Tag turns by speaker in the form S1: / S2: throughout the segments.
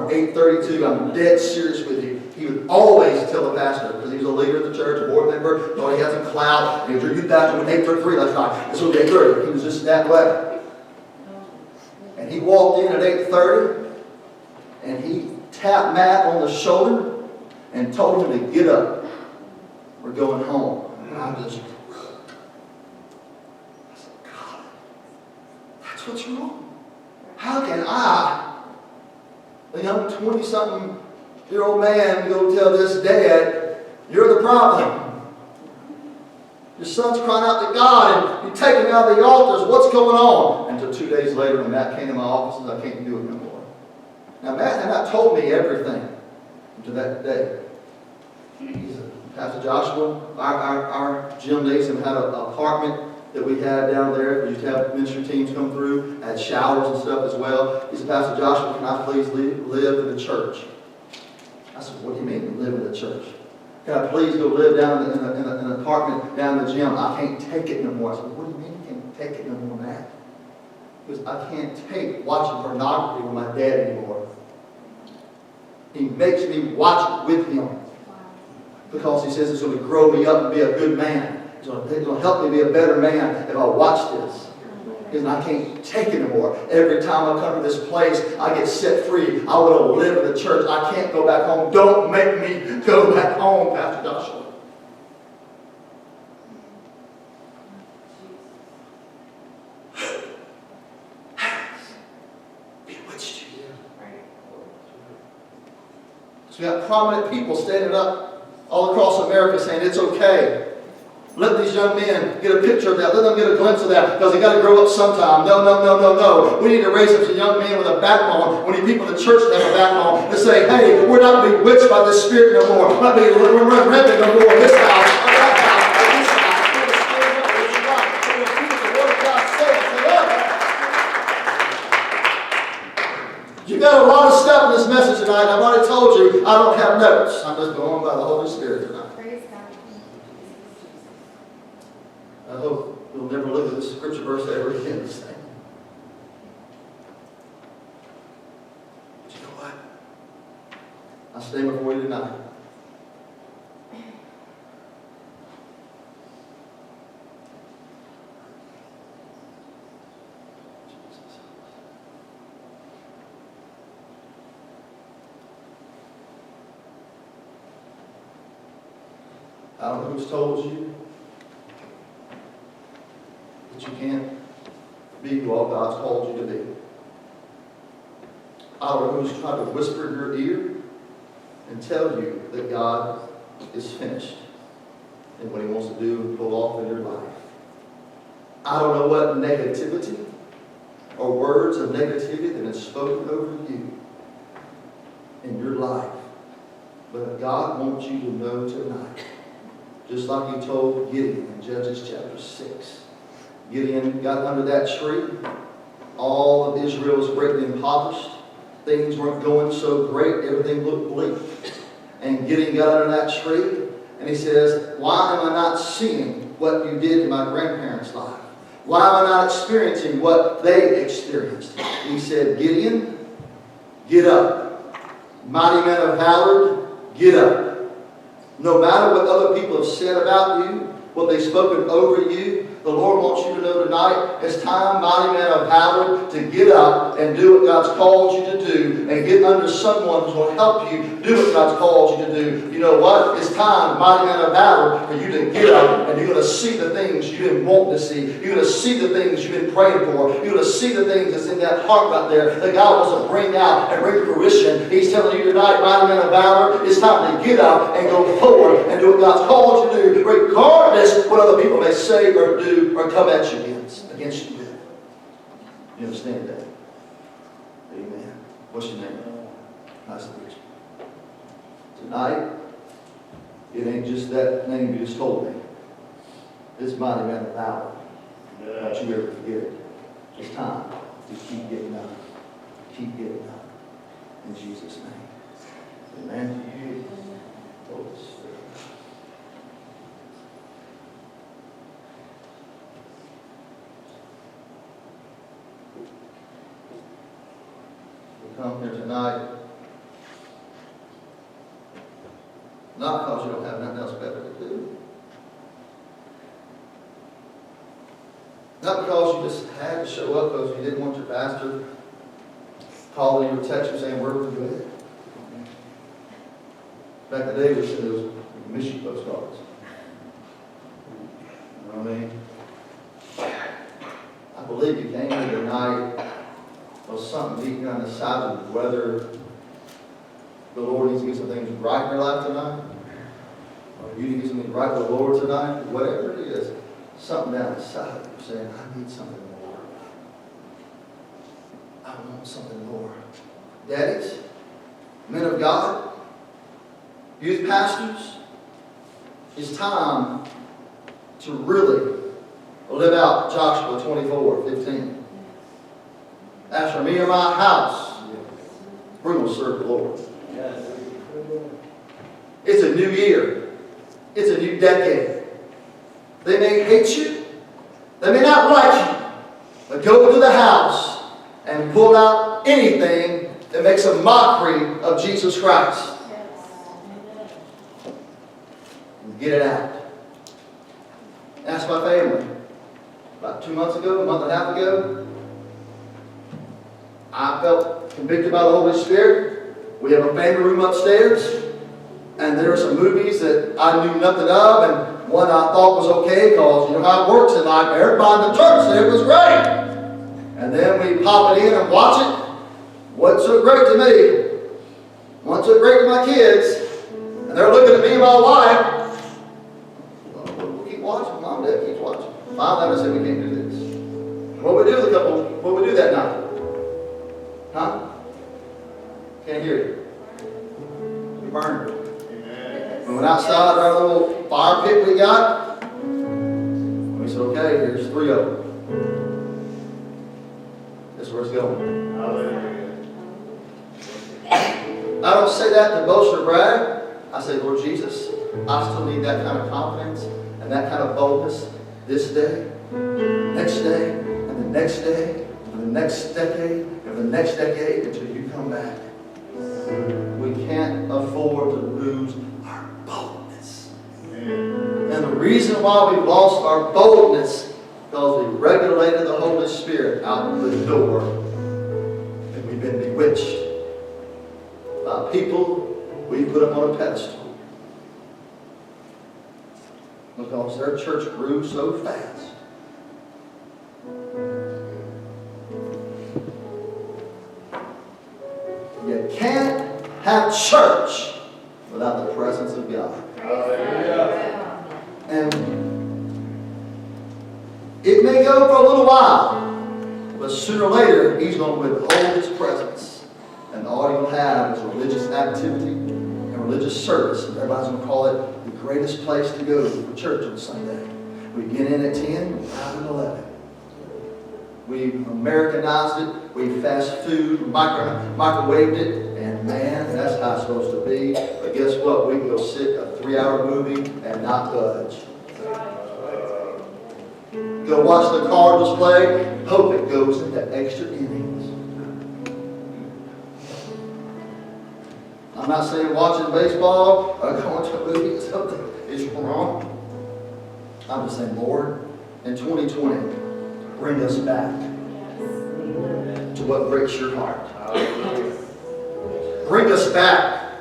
S1: from 8:32. I'm dead serious with you. He would always tell the pastor, because he was a leader of the church, a board member, thought he had some clout, and he was your youth pastor at 8:33 last night. This was 8:30. He was just that way. And he walked in at 8:30, and he tapped Matt on the shoulder and told him to get up. We're going home. And I said, God, that's what's wrong. How can I, a young 20-something-year-old man, go tell this dad, you're the problem? Your son's crying out to God, and you take him out of the altars. What's going on? Until 2 days later, when Matt came to my office, and I can't do it no more. Now, Matt had not told me everything until that day. Pastor Joshua, our gym days have had an apartment that we had down there. We used to have ministry teams come through, had showers and stuff as well. He said, Pastor Joshua, can I please live in the church? I said, what do you mean live in the church? Can I please go live down in an apartment down in the gym? I can't take it no more. I said, what do you mean you can't take it no more, Matt? Because I can't take watching pornography with my dad anymore. He makes me watch it with him. Because he says it's going to grow me up and be a good man. It's going to help me be a better man if I watch this. Because I can't take it anymore. Every time I come to this place, I get set free. I want to live in the church. I can't go back home. Don't make me go back home, Pastor Joshua. Bewitched you. So we got prominent people standing up all across America saying it's okay. Let these young men get a picture of that. Let them get a glimpse of that because they got to grow up sometime. No. We need to raise up some young men with a backbone. We need people in the church that have a backbone to say, hey, we're not bewitched by this spirit no more. We're not being repentant no more in this house. You got a lot of stuff in this message tonight. I've already told you I don't have notes. I'm just going by the Holy Spirit tonight. I hope you'll never look at this scripture verse ever again the same. But you know what? I stand before you tonight. I don't know who's told you that you can't be who all God's called you to be. I don't know who's tried to whisper in your ear and tell you that God is finished in what He wants to do and pull off in your life. I don't know what negativity or words of negativity that have spoken over you in your life. But God wants you to know tonight, just like He told Gideon in Judges chapter 6. Gideon got under that tree. All of Israel was greatly impoverished. Things weren't going so great. Everything looked bleak. And Gideon got under that tree and he says, why am I not seeing what you did in my grandparents' life? Why am I not experiencing what they experienced? He said, Gideon, get up. Mighty man of valor, get up. No matter what other people have said about you, what they've spoken over you, the Lord wants you to know tonight, it's time, mighty man of valor, to get up and do what God's called you to do and get under someone who's going to help you do what God's called you to do. You know what? It's time, mighty man of valor, for you to get up and you're going to see the things you've been wanting to see. You're going to see the things you've been praying for. You're going to see the things that's in that heart right there that God wants to bring out and bring to fruition. He's telling you tonight, mighty man of valor, it's time to get up and go forward and do what God's called you to do, regardless what other people may say or do or come at you against you with. You understand that? Amen. What's your name? Nice to meet you. Tonight, it ain't just that name you just told me. It's mighty man of valor. Don't you ever forget it. It's time to keep getting up. Keep getting up. In Jesus' name. Amen. Holy Spirit. Come here tonight Not because you don't have nothing else better to do. Not because you just had to show up because you didn't want your pastor calling you or texting you saying, where were you at? Back in the day, we said those mission postcards. You know what I mean? I believe you came here tonight was something deep down inside of you, whether the Lord needs to get some things right in your life tonight, or you need to get something right with the Lord tonight, whatever it is, something down inside of you saying, I need something more. I want something more. Daddies, men of God, youth pastors, it's time to really live out Joshua 24:15. As for me and my house, we're going to serve the Lord. It's a new year. It's a new decade. They may hate you. They may not like you. But go to the house and pull out anything that makes a mockery of Jesus Christ. And get it out. Ask my family. About 2 months ago, a month and a half ago, I felt convicted by the Holy Spirit. We have a family room upstairs, and there are some movies that I knew nothing of, and one I thought was okay because you know how it works in life. Everybody in the church said it was great. And then we pop it in and watch it. Wasn't so great to me. Wasn't so great to my kids. And they're looking at me and my wife. Well, we'll keep watching. Mom and Dad keeps watching. Mom never said we can't do this. What we do with a couple? What we do that night? Huh? Can't hear you. We burned it. We went outside our little fire pit we got. We said, okay, here's 3 of them. This is where it's going. I don't say that to boast or brag. I say, Lord Jesus, I still need that kind of confidence and that kind of boldness this day, next day, and the next day, and the next decade, and the next decade until you come back. We can't afford to lose our boldness. And the reason why we've lost our boldness is because we regulated the Holy Spirit out the door. And we've been bewitched by people we put up on a pedestal. Because their church grew so fast. You can't have church without the presence of God. Hallelujah. And it may go for a little while, but sooner or later, He's going to withhold His presence. And all you'll have is religious activity and religious service. And everybody's going to call it the greatest place to go for church on Sunday. We get in at 10, we out at 11. We Americanized it. We fast food, microwaved it, and man, that's how it's supposed to be. But guess what? We can go sit a 3-hour movie and not budge. Go watch the Cardinals play. Hope it goes into extra innings. I'm not saying watching baseball or going to a movie or something is wrong. I'm just saying, Lord, in 2020, bring us back to what breaks your heart. Bring us back.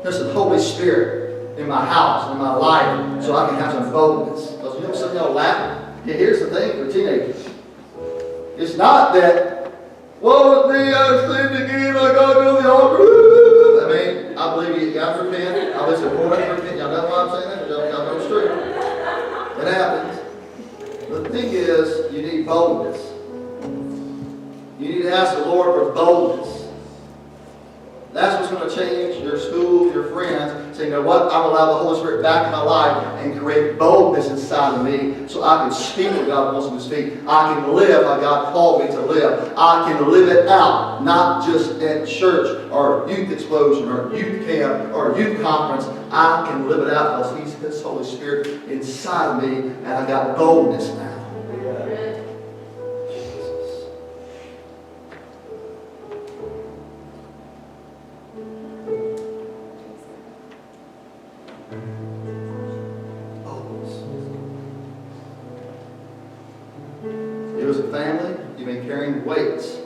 S1: There's the Holy Spirit in my house, in my life, so I can have some boldness. Because you know some of y'all laughing. Yeah, here's the thing for teenagers. It's not that, woe with me, I sinned again, I got to do the altar. I mean, I believe you guys repent. I believe it's important to repent. Y'all know why I'm saying that? Y'all know it's true. It happens. The thing is, you need boldness. You need to ask the Lord for boldness. That's what's going to change your school, your friends. Say, you know what? I'm going to allow the Holy Spirit back in my life and create boldness inside of me so I can speak what God wants me to speak. I can live how God called me to live. I can live it out, not just at church or youth explosion or youth camp or youth conference. I can live it out because He's His Holy Spirit inside of me, and I got boldness now. as a family, you've been carrying weights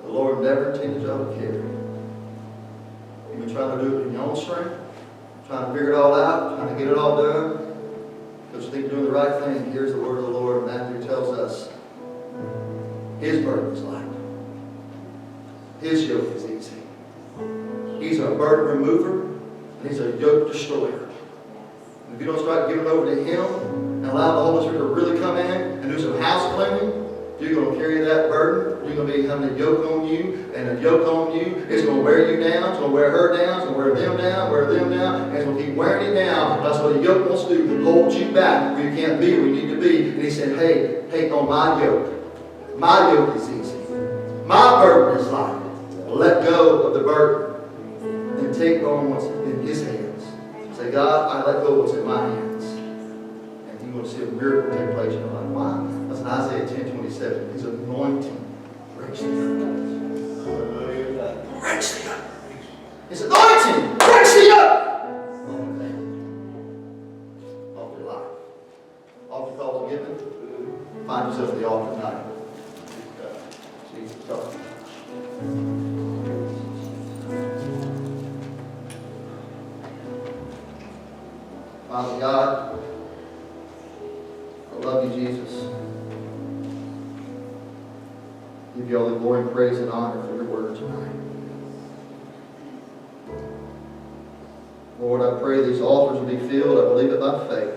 S1: the Lord never intended y'all to carry. You've been trying to do it in your own strength, trying to figure it all out, trying to get it all done, because you think you're doing the right thing. Here's the word of the Lord. Matthew tells us His burden is light. His yoke is easy. He's a burden remover, and He's a yoke destroyer. And if you don't start giving it over to Him and allow the Holy Spirit to really come in and do some house cleaning, you're going to carry that burden. You're going to be having a yoke on you, and a yoke on you is going to wear you down. It's going to wear her down. It's going to wear them down, and it's going to keep wearing you down. That's what a yoke wants to do, hold you back where you can't be where you need to be. And He said, hey, take on my yoke. My yoke is easy. My burden is light. Let go of the burden and take on what's in His hands. Say, God, I let go of what's in my hands. And you're going to see a miracle take place in your life. Why? That's in Isaiah 10:27. His anointing breaks the yoke. Breaks the yoke. His anointing breaks the yoke. Off your life. Off your calls and giving. Find yourself at the altar tonight. Jesus, talk. Father God, I love you, Jesus. Give you all the glory and praise and honor for your word tonight. Lord, I pray these altars will be filled. I believe it by faith.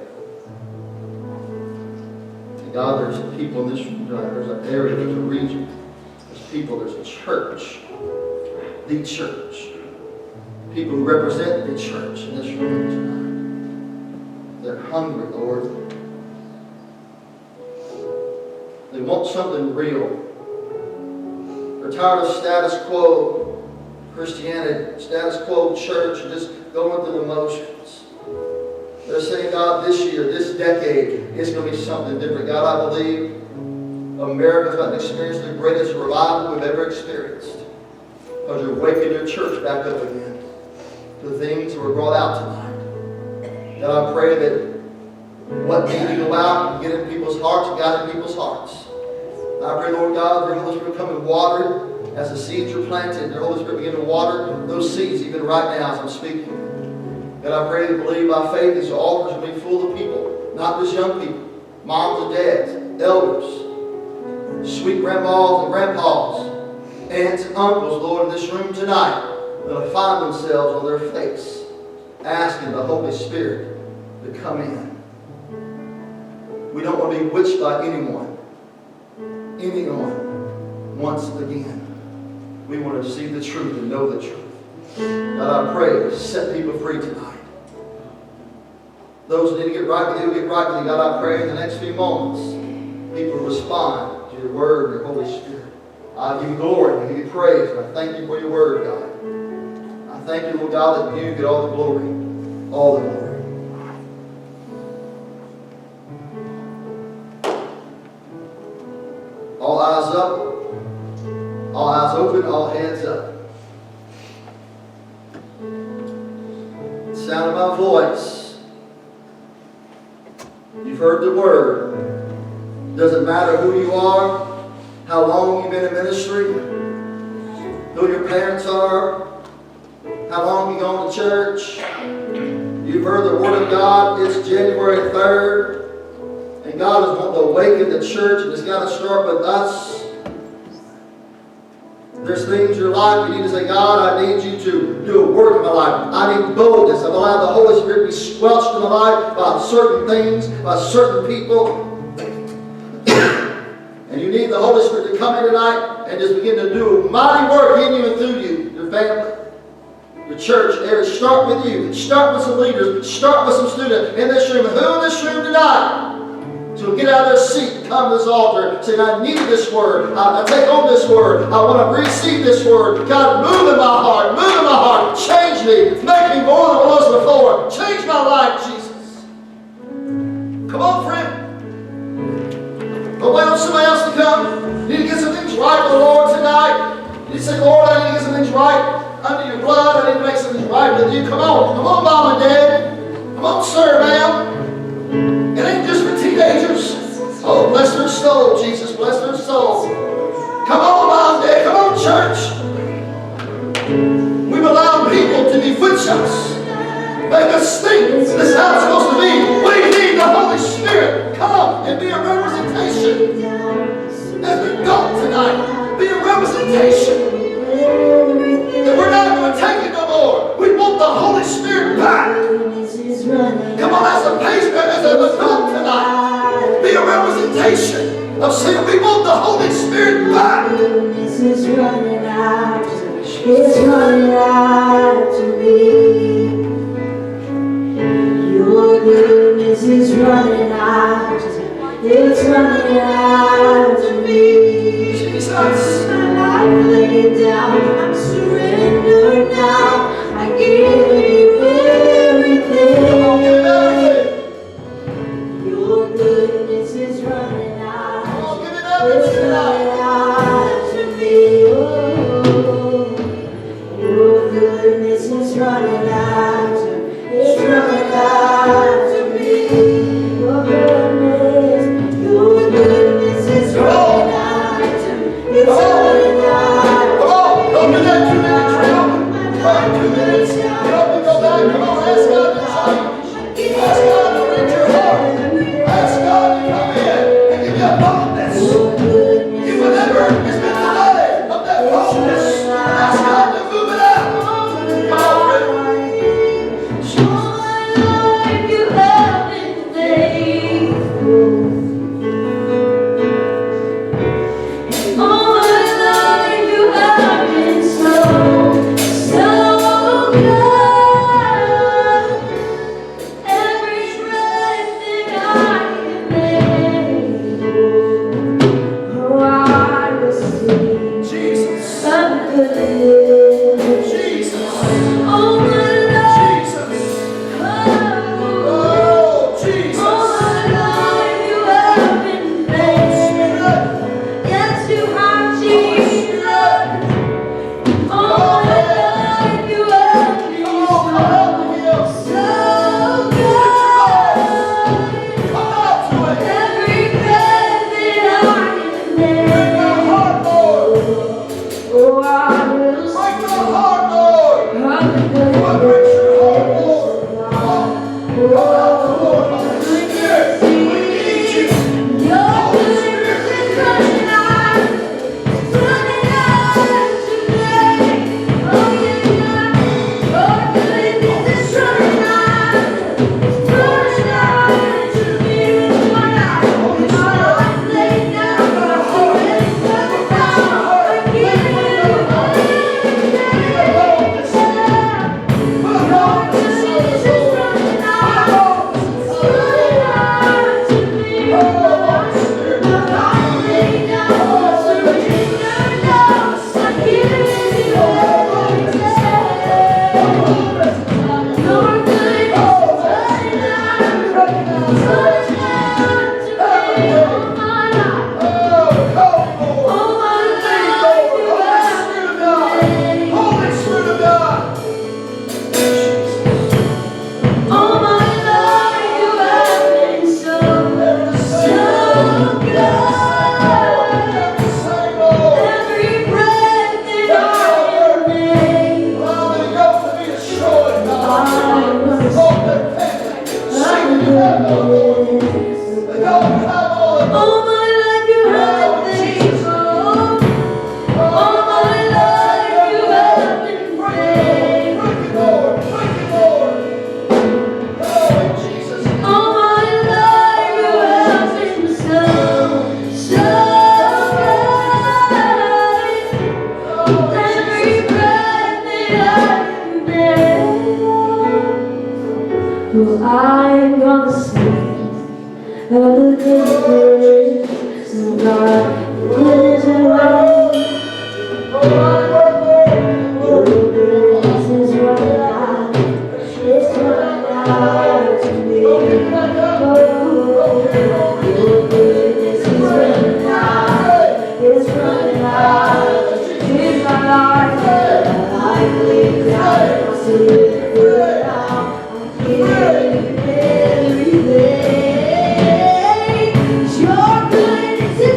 S1: And God, there's people in this room tonight. There's an area, there's a region. There's people, there's a church. The church. People who represent the church in this room tonight. They're hungry, Lord. They want something real. They're tired of status quo Christianity, status quo church, and just going through the motions. They're saying, God, this year, this decade, it's going to be something different. God, I believe America's about to experience the greatest revival we've ever experienced. Because you're waking your church back up again to the things that were brought out tonight. God, I pray that what needs to go out and get in people's hearts and got in people's hearts. I pray, Lord God, that your Holy Spirit come and water it as the seeds are planted. Your Holy Spirit begin to water those seeds even right now as I'm speaking. God, I pray and believe by faith these altars will be full of people, not just young people, moms and dads, elders, sweet grandmas and grandpas, aunts and uncles, Lord, in this room tonight. They'll find themselves on their face, asking the Holy Spirit to come in. We don't want to be witched by anyone once again. We want to see the truth and know the truth. God, I pray, set people free tonight. Those who need to get right with you, get right with you. God, I pray in the next few moments, people respond to your word and your Holy Spirit. I give you glory, I give you praise, and I thank you for your word, God. I thank you, Lord God, that you get all the glory, all the glory. All eyes up, all eyes open, all heads up. The sound of my voice. You've heard the word. Doesn't matter who you are, how long you've been in ministry, who your parents are, how long you've gone to church. You've heard the word of God. It's January 3rd. And God is wanting to awaken the church, and it's got to start with us. There's things in your life you need to say, God, I need you to do a work in my life. I need boldness. I've allowed the Holy Spirit to be squelched in my life by certain things, by certain people. And you need the Holy Spirit to come in tonight and just begin to do mighty work in you and through you, your family, your church. Start with you. Start with some leaders. Start with some students in this room. Who in this room tonight? So get out of their seat and come to this altar saying, I need this word. I take on this word. I want to receive this word. God, move in my heart. Move in my heart. Change me. Make me more than I was before. Change my life, Jesus. Come on, friend. Don't wait on somebody else to come. You need to get some things right with the Lord tonight. You say, Lord, I need to get some things right under your blood. I need to make some things right with you. Come on. Come on, Mom and Dad. Come on, sir, ma'am. It ain't just for teenagers. Oh, bless their soul, Jesus. Bless her soul. Come on, Monday. Come on, church. We've allowed people to be foot shots. Make us think this is how it's supposed to be. We need the Holy Spirit. Come and be a representation. As we go tonight, be a representation. That we're not going to take it no more. We want the Holy Spirit back. Come on, as a patient, as an adult tonight, be a representation of saying we want the Holy Spirit back.
S2: It's running out to me. Your goodness is running out. It's running out to me.
S1: Jesus.
S2: My life laid down. I'm surrendered now. I give you everything. Your goodness is running out. It's running out to me. Your goodness is running out. It's running out to me. Your goodness is running out. It's running out.
S1: Come on, don't do that 2 minutes. Try 2 minutes. Get up and go back. Come on, ask God to change. Ask God to reach your heart. Ask God to come in and give you a boldness. You whatever has been delayed of that boldness. Ask God to move it out. Come on, friend.
S2: You have been faithful. All my life you have been so good. Every breath that I am able, oh, I will sing
S1: Jesus.
S2: of goodness.
S1: Jesus.
S2: All my life,
S1: Jesus.
S2: oh,
S1: Oh, Jesus.
S2: all my life you have been faithful. Yes, you have, Jesus. All my life you have been
S1: Come on, come out to Him.
S2: so good.
S1: Come out to Him.
S2: Every breath that I
S1: Break
S2: am
S1: my heart, Lord.
S2: oh, I will
S1: Break my
S2: sing
S1: heart, Lord.
S2: of
S1: What
S2: goodness.
S1: breaks your heart, Lord? Come on. Come out to the Lord. Holy Spirit, we need you.
S2: Your goodness is running out. It's running out today. Oh, yeah. Your goodness is running out. It's running out to me. My life laid down. I'm surrendered now. I give you
S1: Holy Spirit of God.
S2: all my life you have been so good. Every breath that I am able,
S1: Allow me to go to be destroyed, God.
S2: I will
S1: Oh, that family. Sing it out, Lord. Let go and have all of it.
S2: all my life you have been faithful. All my life you have been faithful.
S1: Break it, Lord. Break it, Lord. Oh, in Jesus' name.
S2: All my life you have been so good. Every breath that I am able, oh, I'm gonna sing of the goodness of God. Goodness and right. Your goodness is running out. It's running out to me. Oh, your goodness is running out. It's running out. In my life laid down. I'm surrendered now. I give you everything. Your goodness is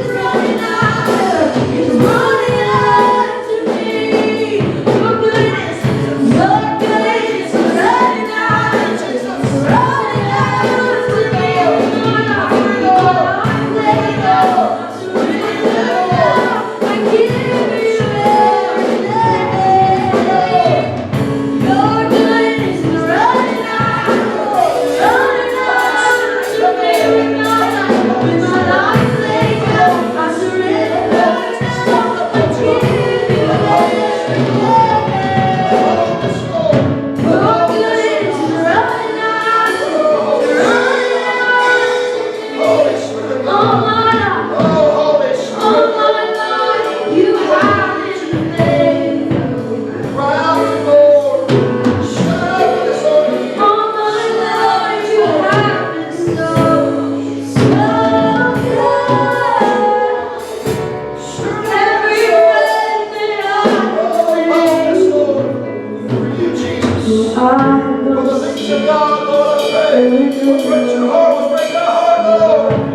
S1: of God, Lord, I pray. Will break your heart, will break our heart, Lord.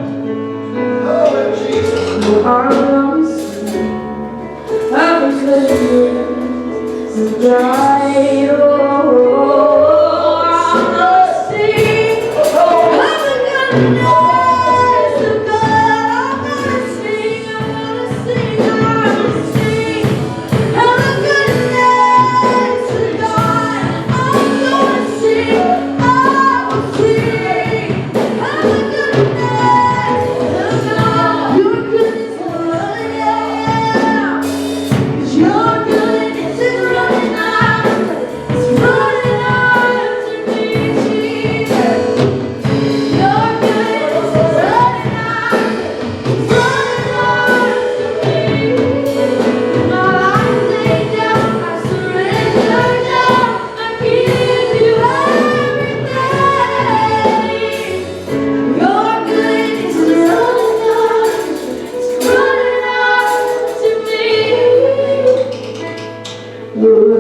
S1: Oh,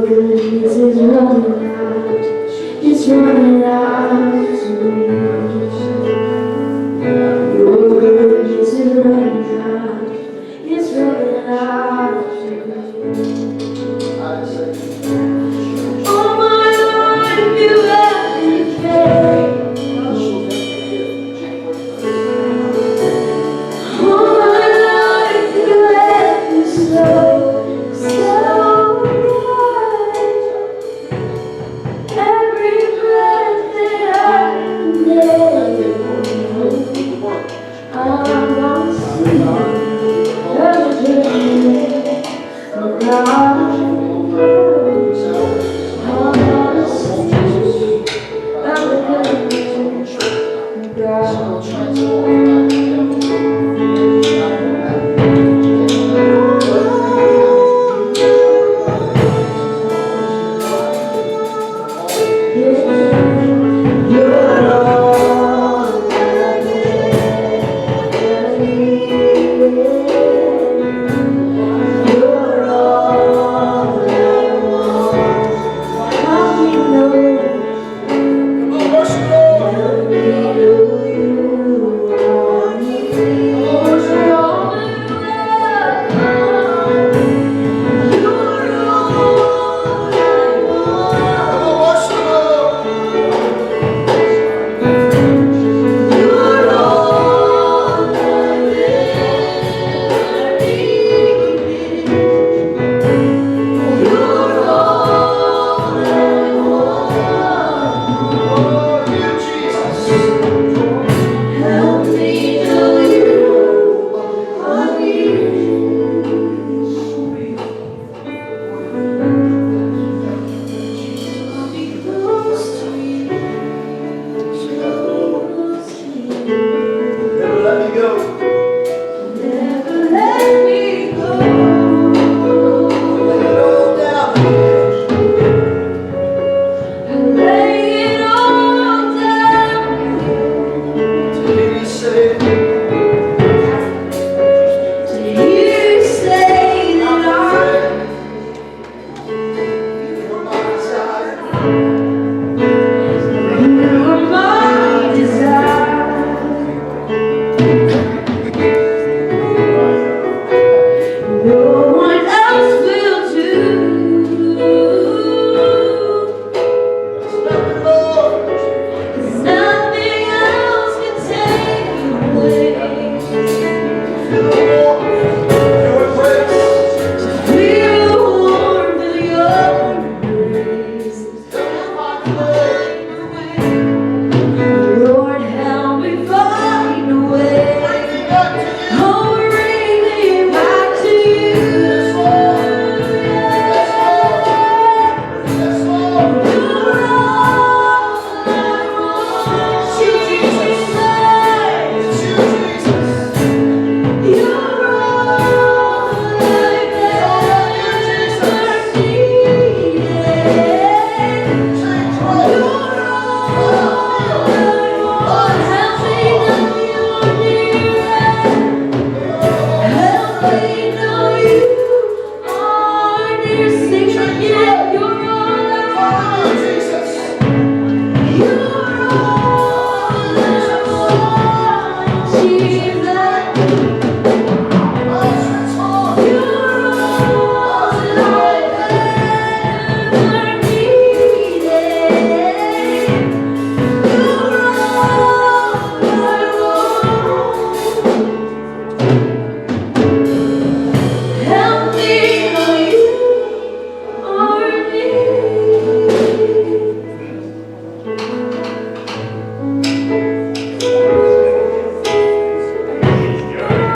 S1: in Jesus.
S2: It's running out to me.